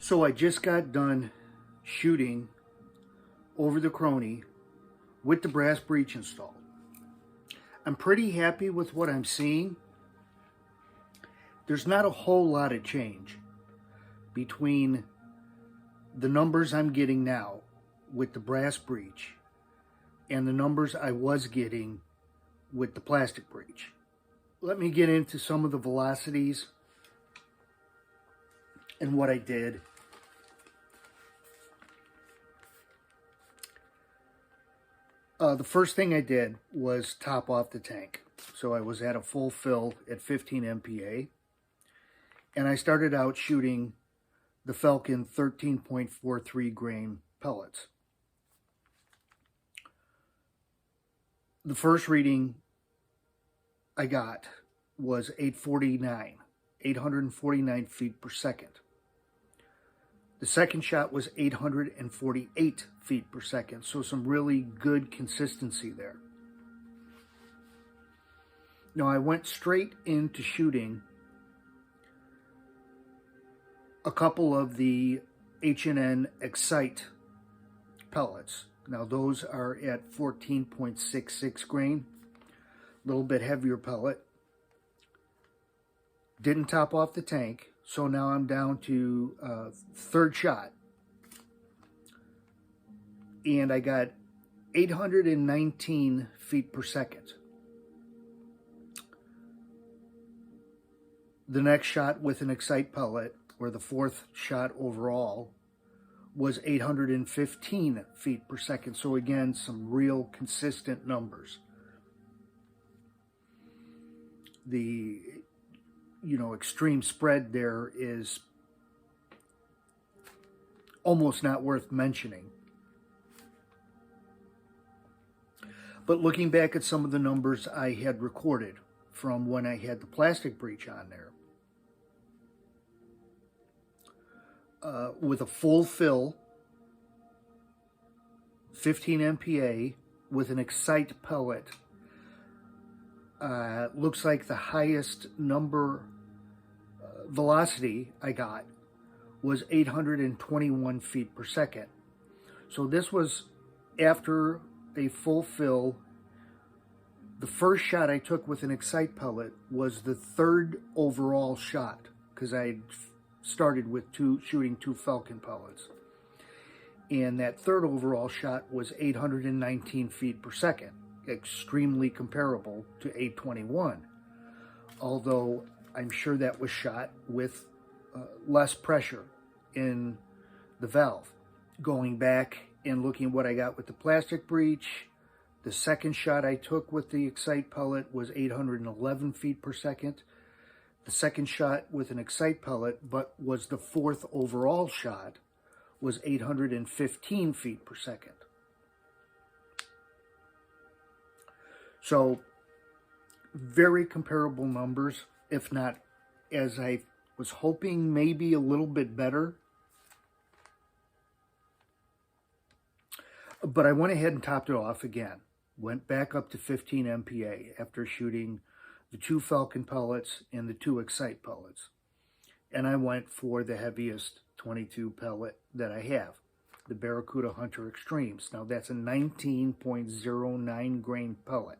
So I just got done shooting over the Crony with the brass breech installed. I'm pretty happy with what I'm seeing. There's not a whole lot of change between the numbers I'm getting now with the brass breech and the numbers I was getting with the plastic breech. Let me get into some of the velocities and what I did. The first thing I did was top off the tank. So I was at a full fill at 15 MPa, and I started out shooting the Falcon 13.43 grain pellets. The first reading I got was 849 feet per second. The second shot was 848 feet per second, so some really good consistency there. Now I went straight into shooting a couple of the H&N Excite pellets. Now those are at 14.66 grain, a little bit heavier pellet. Didn't top off the tank, so now I'm down to third shot. And I got 819 feet per second. The next shot with an Excite pellet, or the fourth shot overall, was 815 feet per second. So again, some real consistent numbers. The extreme spread there is almost not worth mentioning. But looking back at some of the numbers I had recorded from when I had the plastic breech on there, with a full fill, 15 MPa with an Excite pellet, looks like the highest number velocity I got was 821 feet per second. So this was after a full fill. The first shot I took with an Excite pellet was the third overall shot, because I started with shooting two Falcon pellets. And that third overall shot was 819 feet per second, extremely comparable to 821. Although I'm sure that was shot with less pressure in the valve. Going back and looking at what I got with the plastic breech, the second shot I took with the Excite pellet was 811 feet per second. The second shot with an Excite pellet, but was the fourth overall shot, was 815 feet per second. So very comparable numbers, if not, as I was hoping, maybe a little bit better. But I went ahead and topped it off again. Went back up to 15 MPa after shooting the two Falcon pellets and the two Excite pellets. And I went for the heaviest 22 pellet that I have, the Barracuda Hunter Extremes. Now that's a 19.09 grain pellet.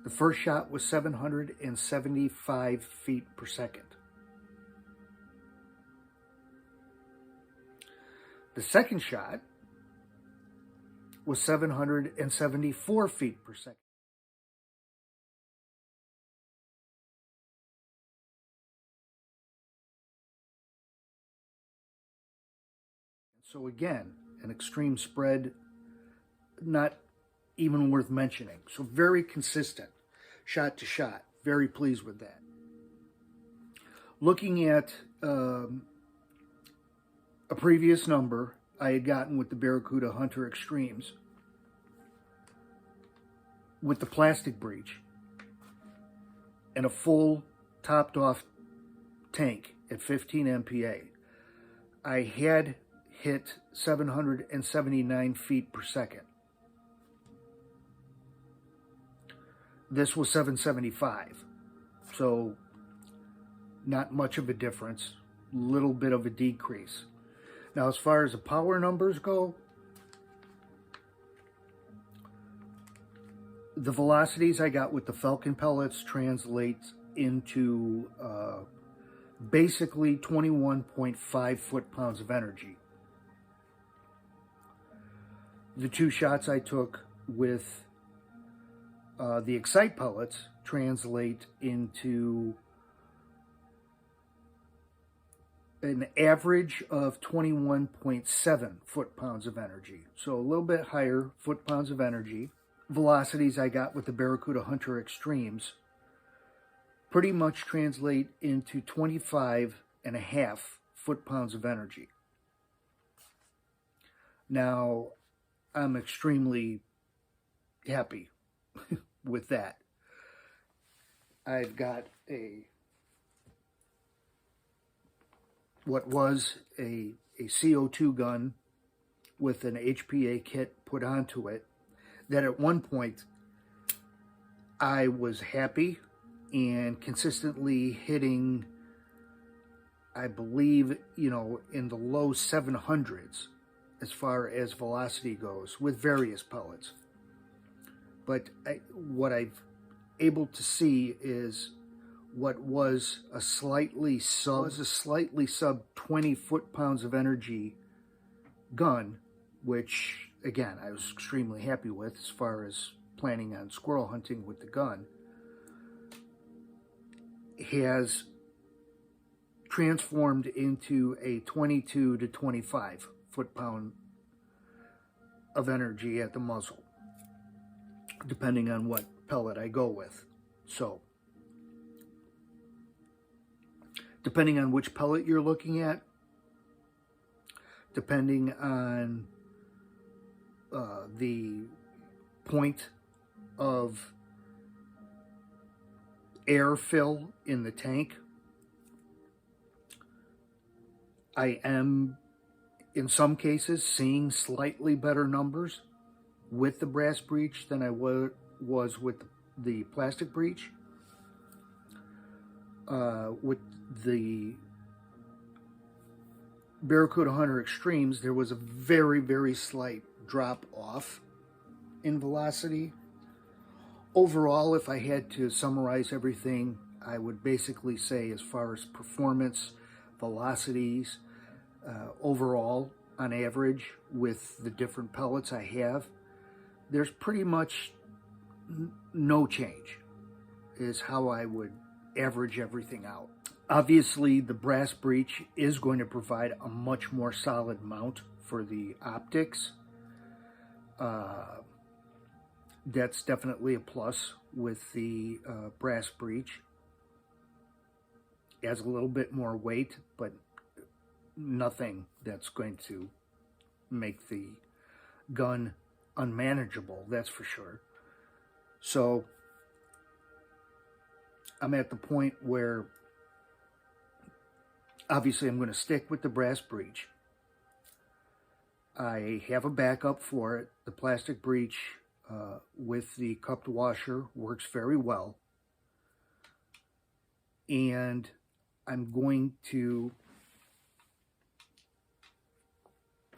The first shot was 775 feet per second. The second shot was 774 feet per second. So again, an extreme spread, not even worth mentioning. So very consistent, shot to shot. Very pleased with that. Looking at a previous number I had gotten with the Barracuda Hunter Extremes, with the plastic breech and a full topped off tank at 15 MPa, I had hit 779 feet per second. This was 775. So not much of a difference, little bit of a decrease. Now, as far as the power numbers go, the velocities I got with the Falcon pellets translate into basically 21.5 foot-pounds of energy. The 2 shots I took with the Excite pellets translate into an average of 21.7 foot-pounds of energy. So a little bit higher foot-pounds of energy. Velocities I got with the Barracuda Hunter Extremes pretty much translate into 25.5 foot-pounds of energy. Now, I'm extremely happy with that. I've got what was a CO2 gun with an HPA kit put onto it, that at one point I was happy and consistently hitting, I believe, in the low 700s as far as velocity goes with various pellets. But what I've able to see is what was a slightly sub 20 foot-pounds of energy gun, which again I was extremely happy with as far as planning on squirrel hunting with the gun, has transformed into a 22 to 25 foot-pound of energy at the muzzle, depending on what pellet I go with. So, depending on which pellet you're looking at, depending on the point of air fill in the tank, I am, in some cases, seeing slightly better numbers with the brass breech than I was with the plastic breech. With the Barracuda Hunter Extremes, there was a very, very slight drop off in velocity. Overall, if I had to summarize everything, I would basically say, as far as performance, velocities, overall, on average, with the different pellets I have, there's pretty much no change, is how I would average everything out. Obviously, the brass breech is going to provide a much more solid mount for the optics. That's definitely a plus with the brass breech. It has a little bit more weight, but nothing that's going to make the gun unmanageable, that's for sure. So I'm at the point where obviously I'm going to stick with the brass breech. I have a backup for it. The plastic breech with the cupped washer works very well. And I'm going to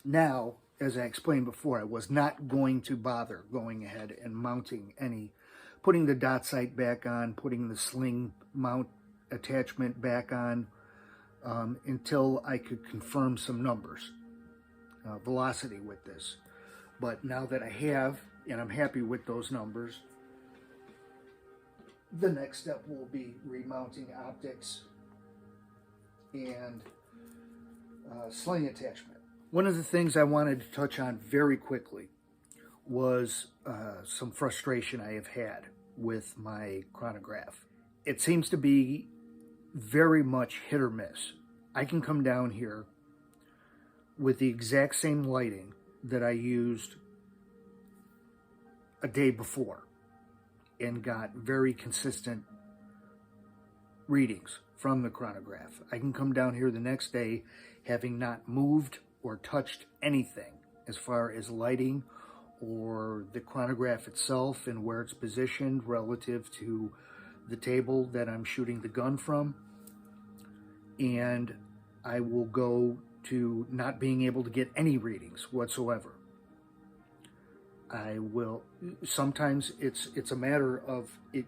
now, as I explained before, I was not going to bother going ahead and mounting putting the dot sight back on, putting the sling mount attachment back on, until I could confirm some numbers, velocity with this. But now that I have, and I'm happy with those numbers, the next step will be remounting optics and sling attachment. One of the things I wanted to touch on very quickly was some frustration I have had with my chronograph. It seems to be very much hit or miss. I can come down here with the exact same lighting that I used a day before and got very consistent readings from the chronograph. I can come down here the next day having not moved or touched anything as far as lighting or the chronograph itself and where it's positioned relative to the table that I'm shooting the gun from. and I will go to not being able to get any readings whatsoever. I will, sometimes it's a matter of it.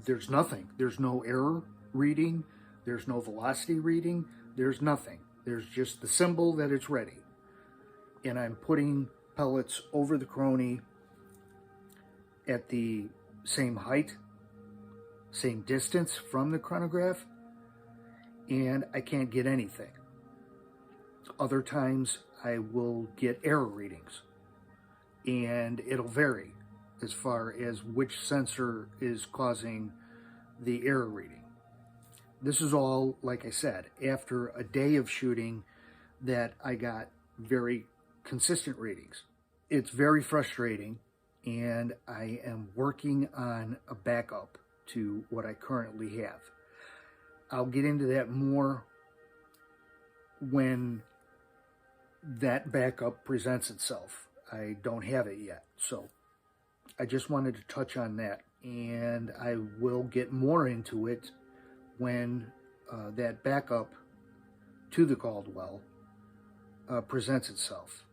There's nothing. There's no error reading. There's no velocity reading. There's nothing. There's just the symbol that it's ready. And I'm putting pellets over the crony at the same height, same distance from the chronograph, and I can't get anything. Other times I will get error readings, and it'll vary as far as which sensor is causing the error reading. This is all, like I said, after a day of shooting that I got very consistent readings. It's very frustrating, and I am working on a backup to what I currently have. I'll get into that more when that backup presents itself. I don't have it yet, so I just wanted to touch on that, and I will get more into it when that backup to the Caldwell presents itself.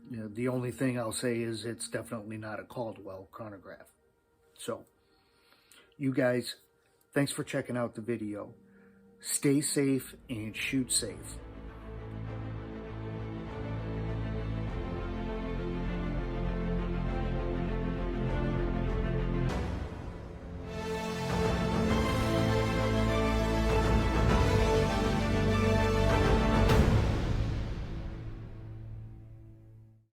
You know, the only thing I'll say is it's definitely not a Caldwell chronograph. So, you guys, thanks for checking out the video. Stay safe and shoot safe.